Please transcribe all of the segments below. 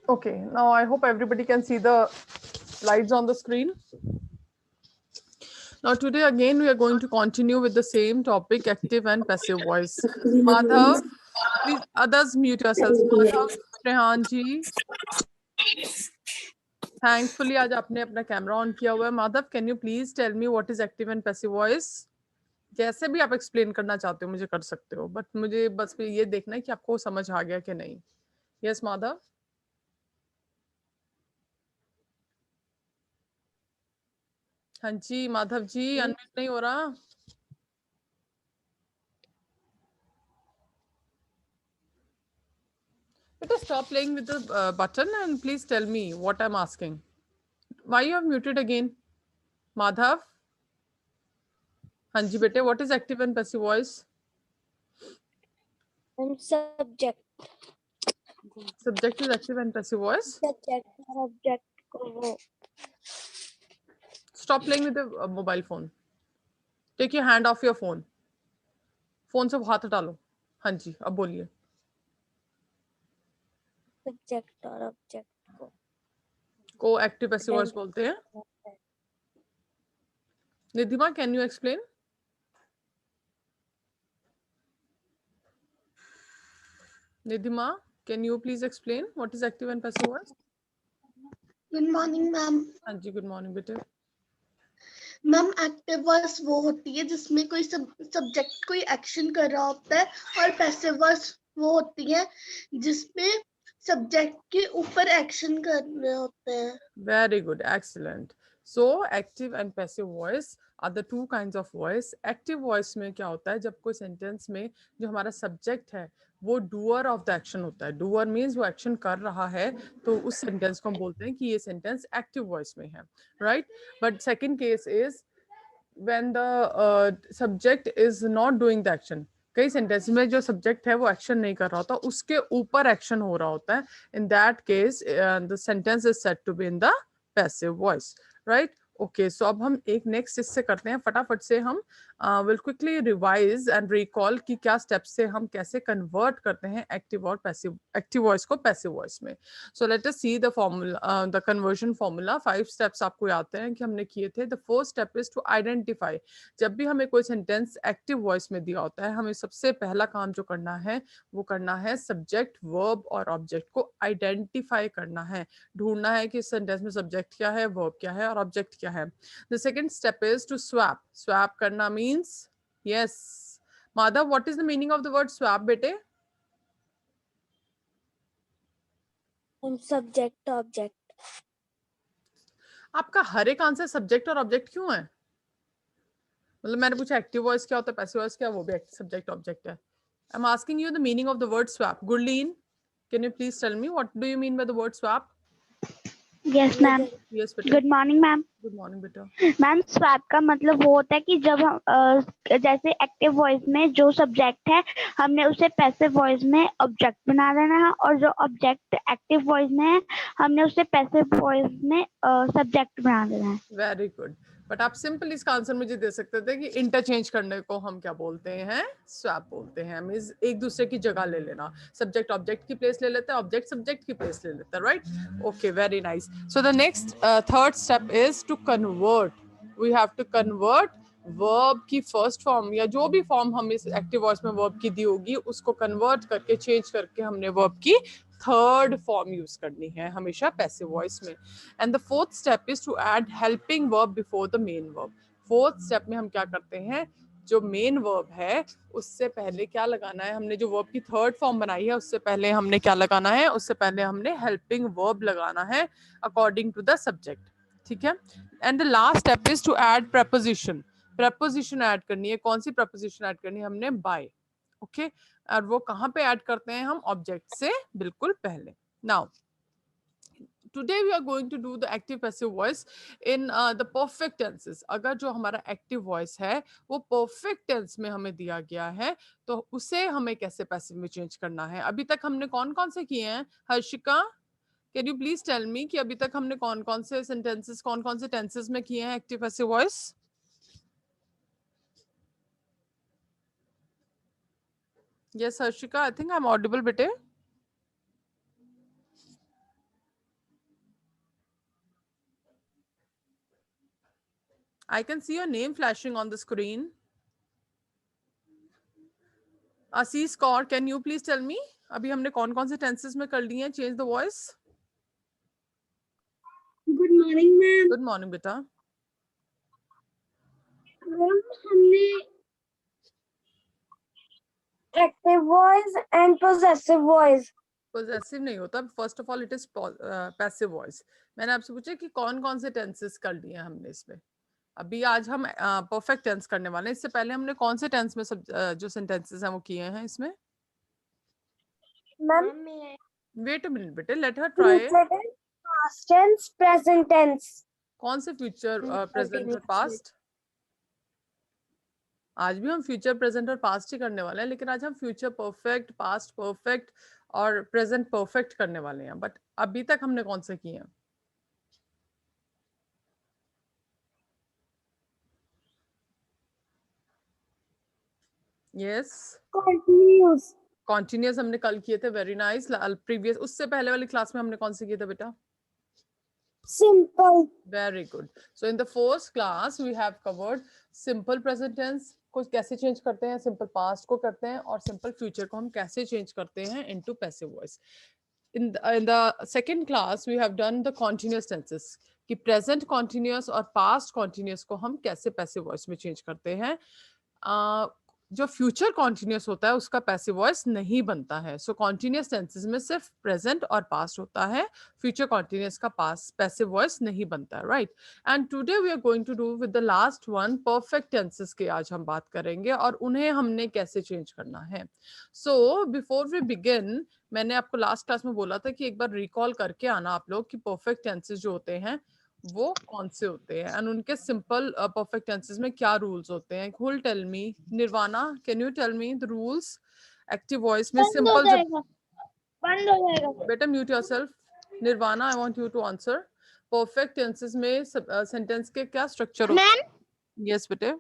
Okay, now I hope everybody can see the slides on the screen. Now today again we are going to continue with the same topic, active and passive voice. Madhav, please others mute yourselves. Madhav, Rehan ji, thankfully आज आपने अपना camera on किया हुआ है. Madhav, can you please tell me what is active and passive voice? जैसे भी आप explain करना चाहते हो मुझे कर सकते हो, बट मुझे बस ये देखना है कि आपको समझ आ गया कि नहीं. Yes, Madhav. हाँ जी माधव जी, अनम्यूट नहीं हो रहा. Better stop playing with the button and please tell me what I'm asking. Why you have muted again? Madhav? हाँ जी बेटे, what is active and passive voice? Subject. Subject is active and passive voice. Subject और object को वो. Stop playing with the mobile phone. Take your hand off your phone. Phone से हाथ हटा लो. हाँ जी, अब बोलिए. Subject और object को active passive voice बोलते हैं. निधिमा, can you explain? Nidhima, can you please explain what is active and passive voice? Good morning ma'am. हाँ जी, गुड मॉर्निंग बेटे. मैम एक्टिव वॉइस वो होती है जिसमें कोई सब्जेक्ट कोई एक्शन कर रहा होता है, और पैसिव वॉइस वो होती है जिसमें सब्जेक्ट के ऊपर एक्शन कर रहे होते हैं. Very good, excellent. So active and passive voice are the two kinds of voice. Active voice में क्या होता है, जब कोई sentence में जो हमारा subject है वो doer of the action होता है. Doer means वो action कर रहा है, तो उस sentence को हम बोलते हैं कि ये sentence active voice में है, right? But second case is when the subject is not doing the action. कई सेंटेंस में जो सब्जेक्ट है वो एक्शन नहीं कर रहा होता, उसके ऊपर एक्शन हो रहा होता है. In that case the sentence is said to be in the passive voice, right? Okay, so अब हम एक नेक्स्ट इससे करते हैं फटाफट से. हम will quickly revise and recall कि क्या स्टेप्स से हम कैसे कन्वर्ट करते हैं एक्टिव और पैसिव, एक्टिव वॉइस को पैसिव वॉइस में. So let us see the formula, the conversion formula. 5 steps आपको याद हैं कि हमने किए थे. The first step is to identify. जब भी हमें कोई सेंटेंस एक्टिव वॉइस में दिया होता है, हमें सबसे पहला काम जो करना है वो करना है सब्जेक्ट, वर्ब और ऑब्जेक्ट को आइडेंटिफाई करना है. ढूंढना है कि इस सेंटेंस में सब्जेक्ट क्या है, वर्ब क्या है और ऑब्जेक्ट क्या है. The second step is to swap. Swap करना means, yes Madhav, what is the meaning of the word swap बेटे? subject object. आपका हर एक आंसर सब्जेक्ट और ऑब्जेक्ट क्यों है? मतलब मैंने पूछा एक्टिव वॉइस क्या होता है, पैसिव वॉइस क्या, वो भी सब्जेक्ट ऑब्जेक्ट है. I am asking you the meaning of the word swap. Gurleen, can you please tell me what do you mean by the word swap? Yes ma'am. Yes बेटा. Good morning ma'am. Good morning बेटा. Ma'am swap का मतलब वो होता है कि जब हम जैसे एक्टिव वॉइस में जो सब्जेक्ट है हमने उसे पैसिव वॉइस में ऑब्जेक्ट बना देना है, और जो ऑब्जेक्ट एक्टिव वॉइस में है हमने उसे पैसिव वॉइस में सब्जेक्ट बना देना है. Very good. बट आप सिंपल इसका आंसर मुझे दे सकते थे कि इंटरचेंज करने को हम क्या बोलते हैं? स्वैप बोलते हैं. मींस एक दूसरे की जगह ले लेना. सब्जेक्ट ऑब्जेक्ट की प्लेस ले लेता है, ऑब्जेक्ट सब्जेक्ट की प्लेस ले लेता है, right? Okay, very nice. So the next third step is to convert. We have to convert verb की फर्स्ट फॉर्म या जो भी फॉर्म हम इस एक्टिव वॉइस में वर्ब की दी होगी उसको कन्वर्ट करके, चेंज करके हमने वर्ब की थर्ड फॉर्म यूज करनी है हमेशा पैसिव वॉइस में. And the fourth step is to add helping verb before the main verb. Fourth step में हम क्या करते हैं, जो मेन वर्ब है उससे पहले क्या लगाना है, हमने जो वर्ब की थर्ड फॉर्म बनाई है उससे पहले हमने क्या लगाना है, उससे पहले हमने हेल्पिंग वर्ब लगाना है अकॉर्डिंग टू द सब्जेक्ट. ठीक है. And the last step is to add preposition. Preposition add करनी है. कौन सी प्रपोजिशन ऐड करनी है? हमने बाय. ओके, और वो कहाँ पे ऐड करते हैं हम? ऑब्जेक्ट से बिल्कुल पहले. Now today we are going to do the active passive voice in the perfect tenses. अगर जो हमारा active voice है वो perfect tense में हमें दिया गया है तो उसे हमें कैसे passive में change करना है. अभी तक हमने कौन कौन से किए हैं? Harshika, can you please tell me कि अभी तक हमने कौन कौन से sentences, कौन कौन से tenses में किए हैं active passive voice? Yes Harshika, I think I'm audible बेटे. I can see your name flashing on the screen. Asis Kaur, can you please tell me अभी हमने कौन कौन से tenses में कर लिए हैं? Change the voice. Good morning ma'am. Good morning बेटा. मैम हमने active voice and possessive voice. Possessive नहीं होता. First of all, it is passive voice. मैंने आपसे पूछा कि कौन कौन से tenses कर लिए हैं हमने इसमें. अभी आज हम perfect tense करने वाले हैं. इससे पहले हमने कौन से tense में सब जो sentences हैं वो किए हैं इसमें? मैम Wait a minute बेटे. Let her try. Past tense, present tense. कौन से फ्यूचर प्रेजेंट और पास्ट? आज भी हम फ्यूचर प्रेजेंट और पास्ट ही करने वाले हैं, लेकिन आज हम फ्यूचर परफेक्ट, पास्ट परफेक्ट और प्रेजेंट परफेक्ट करने वाले हैं. बट अभी तक हमने कौन से किए हैं? Yes, continuous. कॉन्टिन्यूस हमने कल किए थे. Very nice. प्रीवियस उससे पहले वाली क्लास में हमने कौन से किए थे बेटा? Simple. Very good. So in the first class we have covered simple present tense को कैसे चेंज करते हैं, simple past को करते हैं, और simple future को हम कैसे चेंज करते हैं into passive voice. In the second class we have done the continuous tenses कि present continuous और past continuous को हम कैसे passive voice में चेंज करते हैं. जो फ्यूचर कॉन्टिन्यूस होता है उसका पैसिव वॉइस नहीं बनता है. सो कॉन्टिन्यूस टेंसेस में सिर्फ प्रेजेंट और पास्ट होता है. फ्यूचर कॉन्टिन्यूस का पास्ट पैसिव वॉइस नहीं बनता है. Right. And today we are going to do with the last one perfect tenses के आज हम बात करेंगे और उन्हें हमने कैसे चेंज करना है. सो बिफोर वी बिगिन, मैंने आपको लास्ट क्लास में बोला था कि एक बार रिकॉल करके आना आप लोग कि परफेक्ट टेंसेस जो होते हैं वो कौन से होते हैं एंड उनके सिंपल परफेक्ट टेंसेस में क्या रूल्स होते हैं. who will tell me? Nirvana, can you tell me the rules? Active voice में सिंपल बंद हो जाएगा बेटा. Mute yourself. Nirvana, I want you to answer. Perfect tenses में सेंटेंस के क्या स्ट्रक्चर होते हैं? यस बेटे.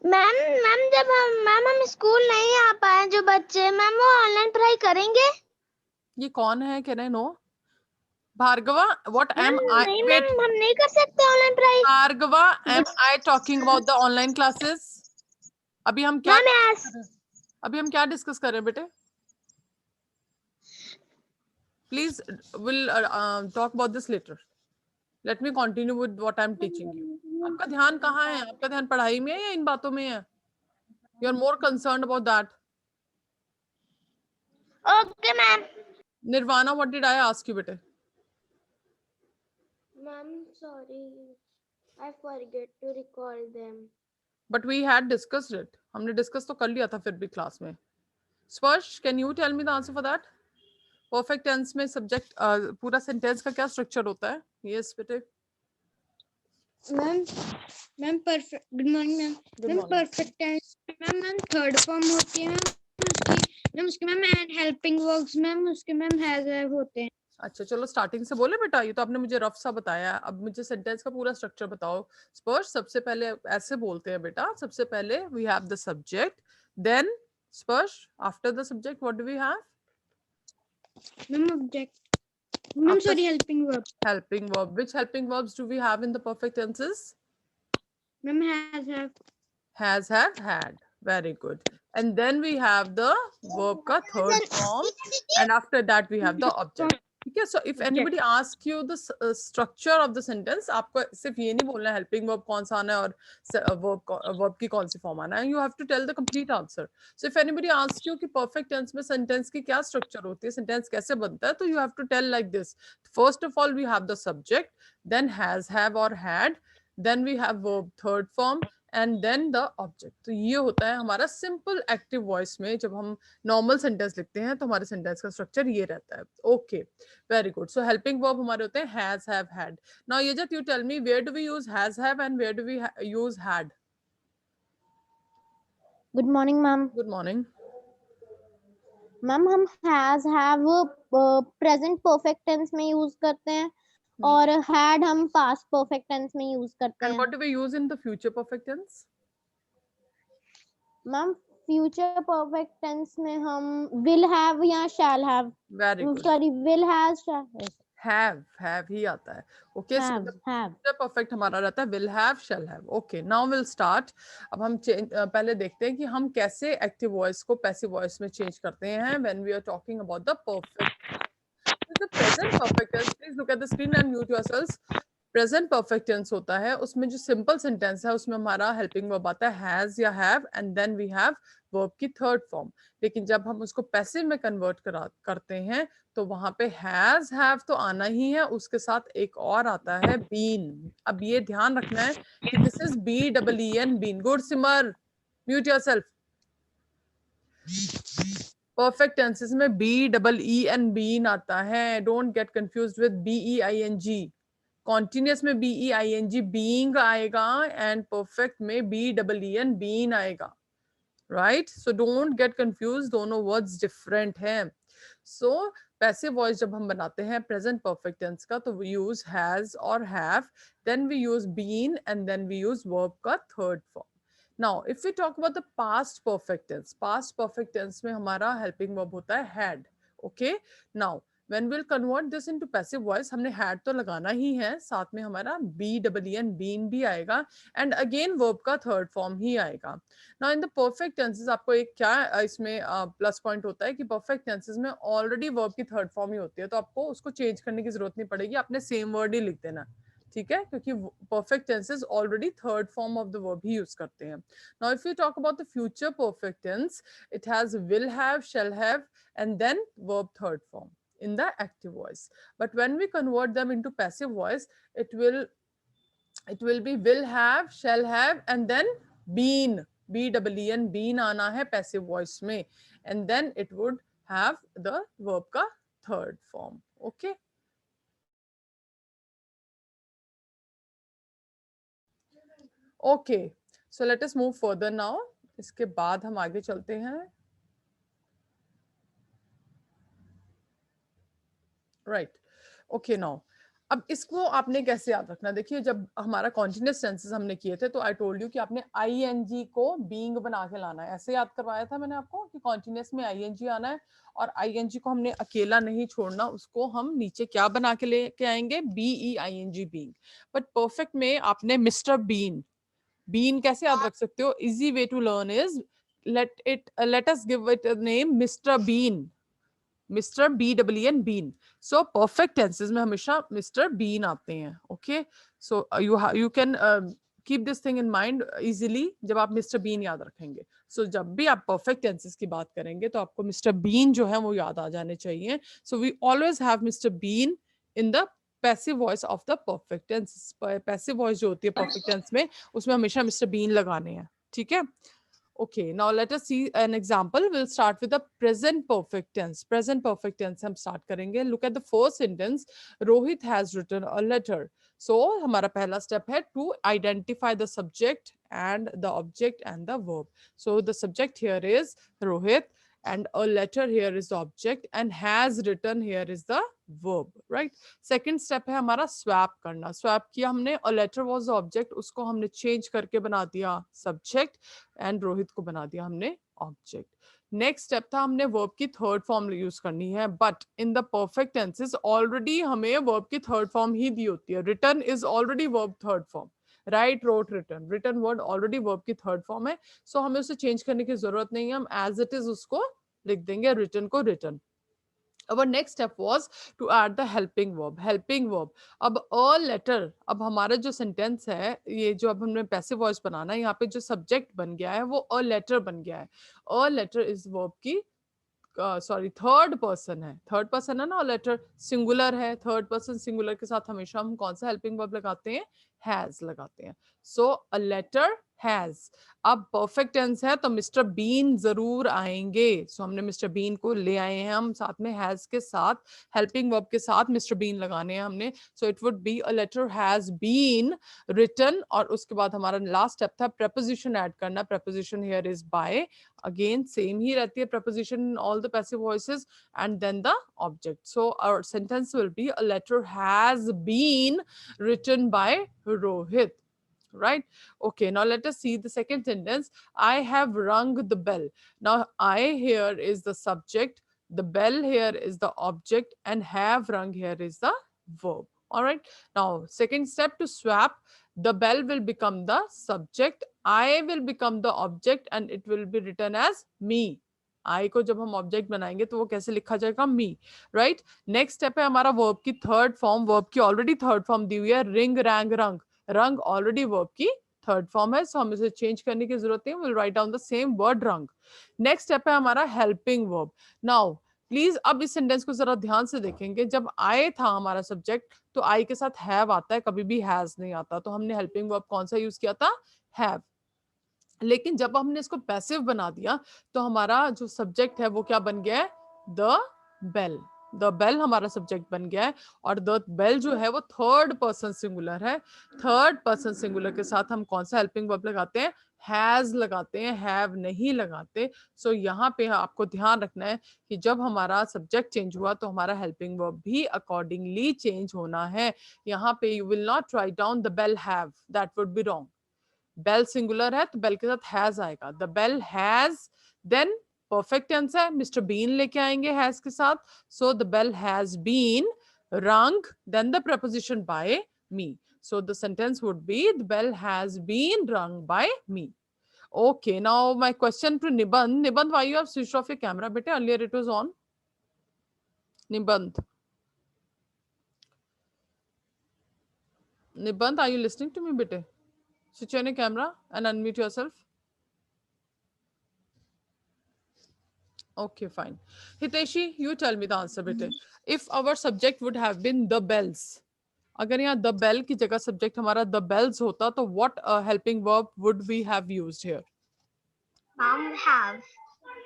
मैम जब हम स्कूल नहीं आ पाए जो बच्चे, मैम वो ऑनलाइन पढ़ाई करेंगे? ये कौन है? Can I know? Bhargava, what am I? नहीं Wait, मैम हम नहीं कर सकते ऑनलाइन पढ़ाई। Bhargava, am I talking about the online classes? अभी हम क्या डिस्कस कर रहे हैं बेटे? Please, we'll talk about this later. Let me continue with what I'm teaching you. आपका ध्यान कहाँ है? आपका ध्यान पढ़ाई में है या इन बातों में है? You are more concerned about that. Okay ma'am. Nirvana, what did I ask you बेटे? Ma'am sorry, I forget to recall them. But we had discussed it. हमने डिस्कस तो कर लिया था फिर भी क्लास में. स्पर्श, can you tell me the answer for that? Perfect tense में सब्जेक्ट पूरा सेंटेंस का क्या स्ट्रक्चर होता है? यस बेटे. Ma'am perfect, good morning ma'am perfect tense ma'am third form होती है उसकी ma'am and helping verbs ma'am उसके मैम हैज हैव होते हैं. अच्छा चलो स्टार्टिंग से बोले बेटा. ये तो आपने मुझे रफ सा बताया. अब मुझे सेंटेंस का पूरा स्ट्रक्चर बताओ. स्पर्श, सबसे पहले ऐसे बोलते हैं बेटा. सबसे पहले we have the subject, then Sparsh after the subject what do we have? Ma'am object, ma'am sorry helping verb. Helping verb. Which helping verbs do we have in the perfect tenses? Ma'am has have. Has, have, had. Very good. And then we have the verb ka third form, and after that we have the object. ठीक है. So if anybody asks you the structure of the sentence, आपको सिर्फ ये नहीं बोलना है helping verb कौन सा आना है और verb की कौन सी form आना है. You have to tell the complete answer. So if anybody asks you कि perfect tense में sentence की क्या structure होती है, sentence कैसे बनता है, तो you have to tell like this. First of all we have the subject, then has, have or had, then we have verb third form, and then the object. तो ये होता है हमारा simple active voice में. जब हम normal sentence लिखते हैं तो हमारे sentence का structure ये रहता है. Okay, very good. So helping verb हमारे होते हैं has, have, had. Now Yejat, you tell me, where do we use has, have and where do we use had? Good morning ma'am. Good morning. Ma'am हम has have present perfect tense में use करते हैं और had हम past perfect tense में use करते And हैं. what do we use in the future perfect tense? Ma'am future perfect tense में हम विल हैव या shall have. Very good. Sorry, will has, have ही आता है। Okay, so have. परफेक्ट हमारा रहता है will have, shall have. Okay, now will start. अब हम पहले देखते हैं कि हम कैसे एक्टिव वॉइस को पैसिव वॉइस में चेंज करते हैं when we are talking about the perfect. The present perfect tense, please look at the screen and mute yourselves. Present perfect tense होता है, उसमें जो सिंपल सेंटेंस है उसमें हमारा हेल्पिंग वर्ब आता है हैज या have, and then we have verb की थर्ड फॉर्म। लेकिन जब हम उसको पैसिव में कन्वर्ट करते हैं तो वहां पे हैज हैव तो आना ही है, उसके साथ एक और आता है बीन। अब ये ध्यान रखना है कि this is BEEN, been. Good Simar, mute yourself. Perfect tenses में BEEN, बीन आता है। Don't get confused with BEING। Continuous में BEING, बीइंग आएगा, एंड परफेक्ट में BEEN, बीन आएगा। Right, so don't get confuse, दोनों वर्ड्स डिफरेंट हैं। सो पैसिव वॉइस जब हम बनाते हैं प्रेजेंट परफेक्ट टेंस का, तो वी यूज हैज और have, then we use been, and then we use verb का third form. Now if we talk about the past perfect tense, past perfect tense में हमारा हेल्पिंग वर्ब होता है had. Okay, now when we'll convert this into passive voice, हमने had तो लगाना ही है, साथ में हमारा BEEN, बीन भी आएगा, एंड अगेन वर्ब का थर्ड फॉर्म ही आएगा। Now in the perfect tenses आपको एक क्या इसमें प्लस पॉइंट होता है कि परफेक्ट टेंसेस में ऑलरेडी वर्ब की थर्ड फॉर्म ही होती है, तो आपको उसको चेंज करने की जरूरत नहीं पड़ेगी, आपने सेम वर्ड ही लिख देना। ठीक है, क्योंकि perfect tenses already third form of the verb ही यूज करते हैं। Now if you talk about the future perfect tense, it has will have, shall have, and then verb third form in the active voice. But when we convert them into passive voice, it will be will have, shall have, and then been, BEEN, been आना है passive voice में, and then it would have the verb का third form. Okay, okay, so let us move further now. इसके बाद हम आगे चलते हैं। राइट, ओके, नाउ अब इसको आपने कैसे याद रखना, देखिए जब हमारा कॉन्टिन्यूस टेंसेस हमने किए थे तो आई टोल्ड यू कि आपने ING को बीइंग बना के लाना है, ऐसे याद करवाया था मैंने आपको कि कॉन्टिन्यूस में ING आना है, और ING को हमने अकेला नहीं छोड़ना, उसको हम नीचे क्या बना के लेके आएंगे, BEING, बीइंग। बट परफेक्ट में आपने मिस्टर बीन, बीन कैसे याद रख सकते हो, easy way to learn is let us give it a name, mister Bean, mister BEEN, been. So perfect tenses में हमेशा मिस्टर बीन आते हैं। Okay, so you can keep this thing in mind easily जब आप mister been याद रखेंगे। सो जब भी आप परफेक्ट टेंसेस की बात करेंगे तो आपको मिस्टर बीन जो है वो याद आ जाने चाहिए। So we always have mister Bean in the passive voice of the perfect tense. Passive voice जो होती है परफेक्ट टेंस में, उसमें हमेशा मिस्टर बीन लगाने हैं। ठीक है, okay, now let us see an example. We'll start with the present perfect tense. Present perfect tense हम start करेंगे। Look at the first sentence. Rohit has written a letter. So हमारा पहला step है to identify the subject and the object and the verb. So the subject here is Rohit, and a letter here is the object, and has written here is the verb, right? Second step है हमारा swap करना। Swap किया हमने, a letter was the object, उसको हमने change करके बना दिया subject, एंड रोहित को बना दिया हमने ऑब्जेक्ट। नेक्स्ट स्टेप था हमने वर्ब की थर्ड फॉर्म यूज करनी है, but in the perfect tenses already हमें वर्ब की थर्ड फॉर्म ही दी होती है। Written is already verb third form, right, wrote, written, written word already verb की थर्ड फॉर्म है, सो हमें उसे चेंज करने की जरूरत नहीं है, हम एज इट इज उसको लिख देंगे, रिटन को written. Our next step was to add the helping verb. Helping verb. अब a letter, अब हमारा जो सेंटेंस है, ये जो अब हमने पैसिव वॉइस बनाना है, यहाँ पे जो सब्जेक्ट बन गया है वो a letter बन गया है। a letter इस verb की सॉरी थर्ड पर्सन है, थर्ड पर्सन है ना, लेटर सिंगुलर है, थर्ड पर्सन सिंगुलर के साथ हमेशा हम कौन सा हेल्पिंग वर्ब लगाते हैं, हैज लगाते हैं। सो अ लेटर हैज। अब परफेक्ट टेंस है तो मिस्टर बीन जरूर आएंगे, सो हमने मिस्टर बीन को ले आए हैं हम, साथ में हैज के साथ हेल्पिंग वर्ब के साथ मिस्टर बीन लगाने हैं हमने। So it would be a letter has been written, और उसके बाद हमारा लास्ट स्टेप था preposition ऐड करना। preposition here is by, again same ही रहती है preposition in all the passive voices, and then the object. So our sentence will be a letter has been written by Rohit, right? Okay, now let us see the second sentence. I have rung the bell. Now I here is the subject, the bell here is the object, and have rung here is the verb. All right. Now, second step to swap, the bell will become the subject, I will become the object and it will be written as me. I को जब हम object बनाएंगे तो वो कैसे लिखा जाएगा? मी. Right. Next step है हमारा वर्ब की थर्ड फॉर्म. वर्ब की ऑलरेडी थर्ड फॉर्म दी हुई है, रिंग रैंग रंग. रंग ऑलरेडी वर्ब की थर्ड फॉर्म है, सो हम इसे चेंज करने की जरूरत नहीं. Will write down the same word रंग. नेक्स्ट स्टेप है हमारा हेल्पिंग वर्ब. नाउ प्लीज अब इस सेंटेंस को जरा ध्यान से देखेंगे. जब आई था हमारा सब्जेक्ट तो आई के साथ हैव आता है, कभी भी हैज नहीं आता. तो हमने हेल्पिंग वर्ब कौन सा यूज किया था? हैव. लेकिन जब हमने इसको पैसिव बना दिया तो हमारा जो सब्जेक्ट है वो क्या बन गया है? The bell. द बेल हमारा सब्जेक्ट बन गया है और द बेल जो है वो थर्ड पर्सन सिंगुलर है. थर्ड पर्सन सिंगुलर के साथ हम कौन सा हेल्पिंग वर्ब लगाते हैं? हैज लगाते हैं, हैव नहीं लगाते. सो यहाँ पे आपको ध्यान रखना है कि जब हमारा सब्जेक्ट चेंज हुआ तो हमारा हेल्पिंग वर्ब भी अकॉर्डिंगली चेंज होना है. यहाँ पे you will not write down the bell have, that would be wrong. Bell singular है तो बेल के साथ हैज आएगा. The bell has, then perfect tense है, मिस्टर बीन लेके आएंगे हैज के साथ. So the bell has been rung, then the preposition by me. So the sentence would be the bell has been rung by me. Okay, now my question to Niband. Niband, why you have switched off your camera? Bete, earlier it was on. Niband. Niband, are you listening to me, bete? Switch on your camera and unmute yourself. Okay, fine. Hiteshi, you tell me the answer, bete. If our subject would have been the bells, अगर यहाँ the bell की जगह subject हमारा the bells होता तो what helping verb would we have used here? Mom have.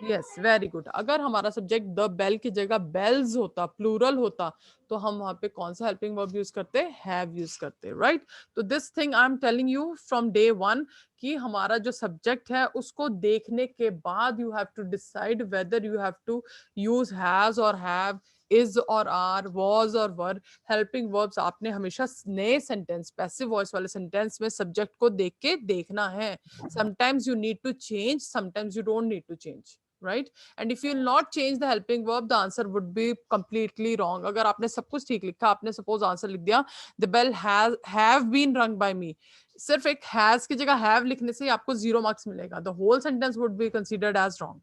Yes, very good. अगर हमारा subject the bell की जगह बेल्स होता, प्लूरल होता, तो हम वहां पे कौन सा हेल्पिंग वर्ब यूज करते? हैव यूज करते. राइट. तो this thing I am telling you from day one कि हमारा जो सब्जेक्ट है उसको देखने के बाद you have to decide whether you have to use has और हैव, इज और आर, वाज और वर. हेल्पिंग वर्ब्स आपने हमेशा नए सेंटेंस, पैसिव वॉइस वाले सेंटेंस में सब्जेक्ट को देख के देखना है. Sometimes you need to change, sometimes you don't need to change. Right? And if you will not change the helping verb, the answer would be completely wrong. अगर आपने सब कुछ ठीक लिखा, आपने suppose answer लिख दिया the bell has have been rung by me, सिर्फ एक has की जगह have लिखने से आपको 0 marks मिलेगा. The whole sentence would be considered as wrong.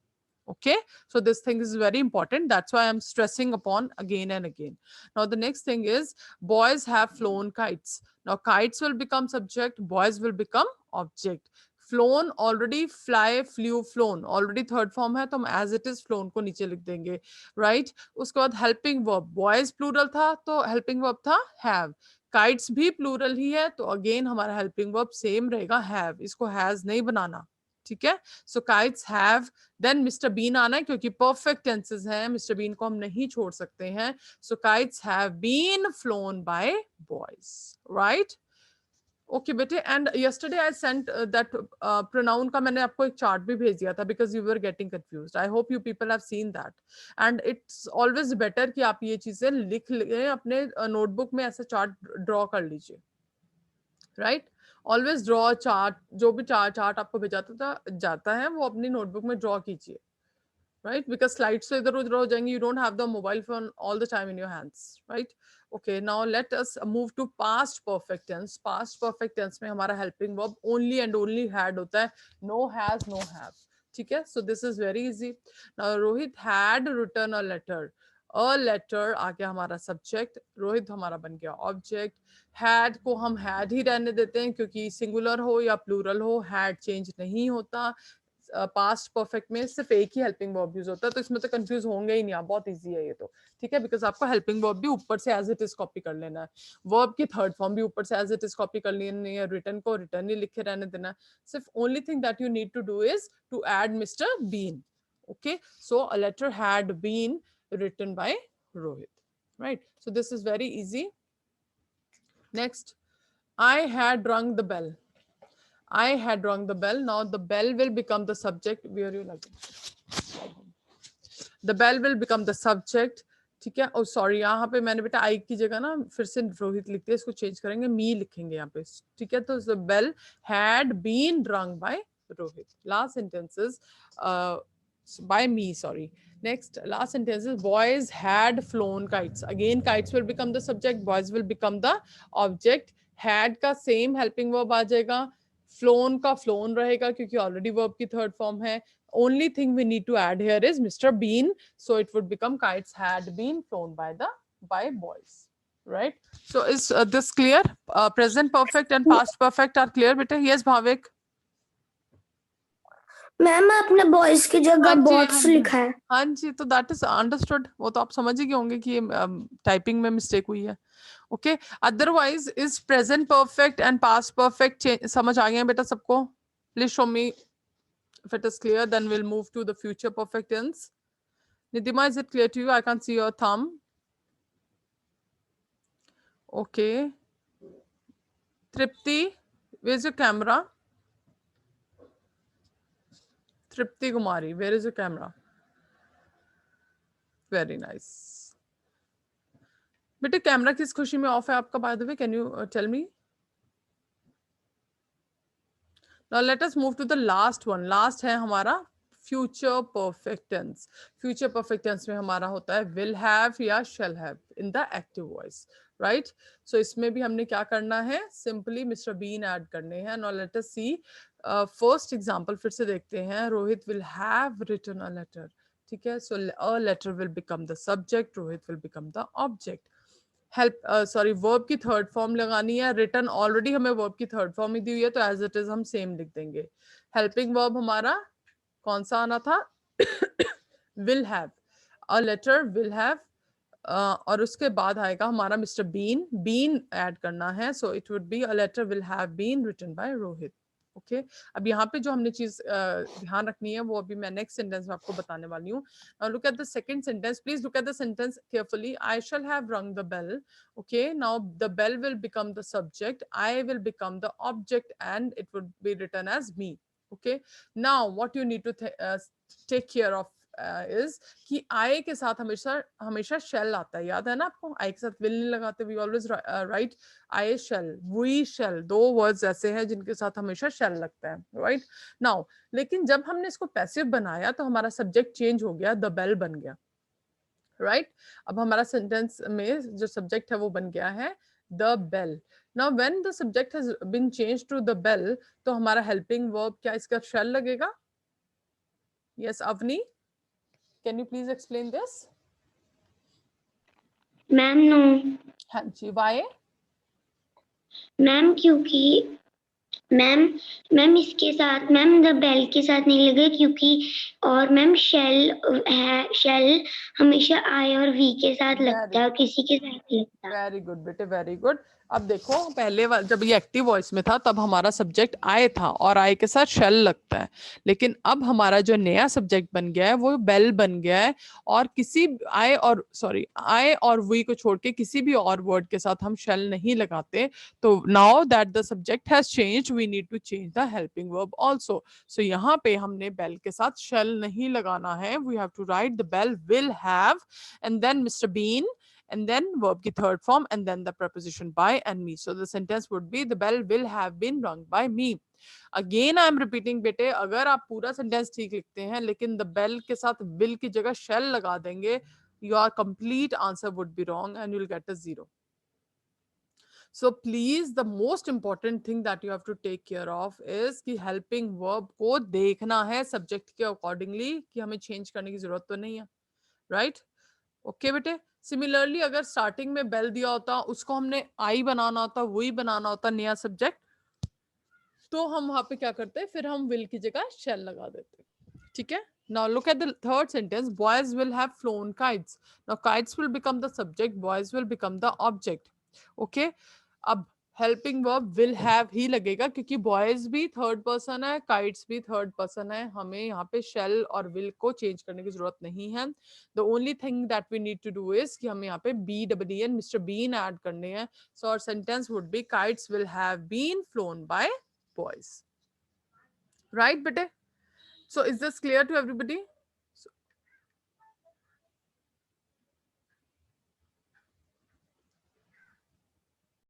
Okay, so this thing is very important. That's why I'm stressing upon again and again. Now the next thing is boys have flown kites. Now kites will become subject, boys will become object. Phloem already, fly, flu, phloem already third form है तो हम as it is phloem को नीचे लिख देंगे. Right. उसके बाद helping verb, boys plural था तो हेल्पिंग वर्ब था हैव. काइट्स भी प्लूरल ही है तो अगेन हमारा हेल्पिंग वर्ब सेम रहेगा हैव, इसको हैज नहीं बनाना. ठीक है. So kites have, then mister Bean आना है क्योंकि परफेक्ट टेंसेस हैं, मिस्टर बीन को हम नहीं छोड़ सकते हैं. So kites have been flown by boys. Right. Okay बेटे. And yesterday I sent that pronoun का मैंने आपको एक चार्ट भी भेज दिया था because you were getting confused. I hope you people have seen that. And it's always better कि आप ये चीजें लिख लें अपने नोटबुक में, ऐसा चार्ट ड्रॉ कर लीजिए. राइट. Always draw chart. जो भी चार्ट आपको भेजा जाता है वो अपनी नोटबुक में ड्रॉ कीजिए. Right, because slides तो इधर उधर हो जाएंगे. You don't have the mobile phone all the time in your hands, right? Okay, now let us move to past perfect tense. Past perfect tense में हमारा helping verb only and only had होता है, no has, no have. ठीक है. So this is very easy. Now Rohit had written a letter. A letter आ गया हमारा subject, Rohit हमारा बन गया object. Had को हम had ही रहने देते हैं क्योंकि singular हो या plural हो, had change नहीं होता. पास्ट परफेक्ट में सिर्फ एक ही हेल्पिंग वर्ब यूज होता है तो इसमें तो कंफ्यूज होंगे ही नहीं आप. बहुत इजी है ये तो. ठीक है. बिकॉज आपको हेल्पिंग वर्ब भी ऊपर से एज इट इज कॉपी कर लेना है, वर्ब की थर्ड फॉर्म भी ऊपर से एज इट इज कॉपी कर लेनी है, रिटर्न को रिटर्न ही लिखे रहने देना. सिर्फ only thing that you need to do is to add mister been. Okay. So a letter had been written by Rohit. Right. So this is very easy. Next, I had rung the bell. I had rung the bell. Now the bell will become the subject. Where you like it? The bell will become the subject. ठीक है. और sorry यहाँ पे मैंने बेटा आई की जगह ना फिर से रोहित लिखते हैं, इसको चेंज करेंगे, मी लिखेंगे यहाँ पे. ठीक है. तो the bell had been rung by Rohit. Last sentences by me, sorry. Next, last sentence is boys had flown kites. Again, kites will become the subject, boys will become the object. Had का same helping verb आ जाएगा, flown का flown रहेगा क्योंकि already verb की third form है. Only thing we need to add here is Mr. Bean, so it would become kites had been flown by boys. Right? So is this clear? Present perfect and past perfect are clear, beta? Yes, Bhavik. Ma'am आपने boys की जगह हाँ जी, bots हाँ जी। लिखा है। हाँ जी, तो that is understood, वो तो आप समझ ही गए होंगे कि ये टाइपिंग में मिस्टेक हुई है. Okay, otherwise is present perfect and past perfect समझ आ गए हैं बेटा सबको? Please show me if it is clear, then we'll move to the future perfect tense. Nidima, is it clear to you? I can't see your thumb. Okay. Tripti, where's your camera? Tripti Kumari, where is your camera? Very nice. बेटे camera किस खुशी में off है आपका, by the way can you tell me? Now let us move to the last one. Last है हमारा future perfect tense. Future perfect tense में हमारा होता है विल हैव या shall have in the active voice. Right, so इसमें भी हमने क्या करना है, सिंपली मिस्टर बीन ऐड करने हैं. Now let us see first example फिर से देखते हैं. Rohit will have written a letter. ठीक है, so a letter will become the subject, Rohit will become the object. Help sorry verb की थर्ड फॉर्म लगानी है. रिटर्न ऑलरेडी हमें वर्ब की थर्ड फॉर्म ही दी हुई है, तो एज इट इज हम सेम लिख देंगे. हेल्पिंग वर्ब हमारा कौन सा आना था? Will have. A letter will have, और उसके बाद आएगा हमारा मिस्टर बीन. बीन ऐड करना है, so it would be a letter will have been written by Rohit. Okay, अब यहाँ पे जो हमने चीज ध्यान रखनी है वो अभी मैं नेक्स्ट सेंटेंस में आपको बताने वाली हूँ. Now look at the second sentence. Please look at the sentence carefully. I shall have rung the bell. Okay, now the bell will become the subject, I will become the object, and it would be written as me. Okay, now what you need to take care of is कि I के साथ हमेशा हमेशा shall आता है. याद है ना आपको? I के साथ will नहीं लगाते. We always write I shall, we shall. दो words ऐसे हैं जिनके साथ हमेशा shall लगता है. Right? Now, लेकिन जब हमने इसको पैसिव बनाया तो हमारा सब्जेक्ट चेंज हो गया, द बेल बन गया. राइट, अब हमारा सेंटेंस में जो सब्जेक्ट है वो बन गया है the bell. Now when the subject has been change to the bell, तो हमारा हेल्पिंग वर्ब क्या इसका शैल लगेगा? Yes Avni, can you please explain this? Ma'am no हाँ जी, व्हाई? मैम क्योंकि मैम इसके साथ मैम द बेल के साथ नहीं लगे क्योंकि, और मैम शेल है, शेल हमेशा आई और वी के साथ लगता है और किसी के साथ नहीं लगता. वेरी गुड बेटे, वेरी गुड. अब देखो पहले जब ये एक्टिव वॉइस में था तब हमारा सब्जेक्ट आई था और आई के साथ शेल लगता है, लेकिन अब हमारा जो नया सब्जेक्ट बन गया है वो बेल बन गया है, और किसी आई और वी को छोड़ के किसी भी और वर्ड के साथ हम शेल नहीं लगाते. तो now that the subject has changed, we need to change the helping verb also. So यहाँ पे हमने बेल के साथ शेल नहीं लगाना है. We have to write the bell will have and then Mr. Bean, and then verb की third form, and then the preposition by and me. So the sentence would be the bell will have been rung by me. Again I am repeating बेटे, अगर आप पूरा sentence ठीक लिखते हैं लेकिन the bell के साथ will की जगह shall लगा देंगे, your complete answer would be wrong and you'll get a 0. So please, the most important thing that you have to take care of is कि helping verb को देखना है subject के accordingly कि हमें change करने की जरूरत तो नहीं है. Right? ओके बेटे. सिमिलरली अगर स्टार्टिंग में बेल दिया होता, उसको हमने आई बनाना होता, वही बनाना होता नया सब्जेक्ट, तो हम वहां पे क्या करते, फिर हम विल की जगह शेल लगा देते. ठीक है. Now look at the third sentence. Boys will have flown kites. Now kites will become the subject, boys will become the object. Okay. अब helping verb will have he लगेगा क्योंकि बॉयज भी थर्ड पर्सन है, kites भी third person है. हमें यहाँ पे शेल और विल को चेंज करने की जरूरत नहीं है. The only thing that we need to do is कि हमें यहाँ पे B W N mister Bean add करने हैं. So our sentence would be kites will have been flown by boys. Right बेटे? So is this clear to everybody?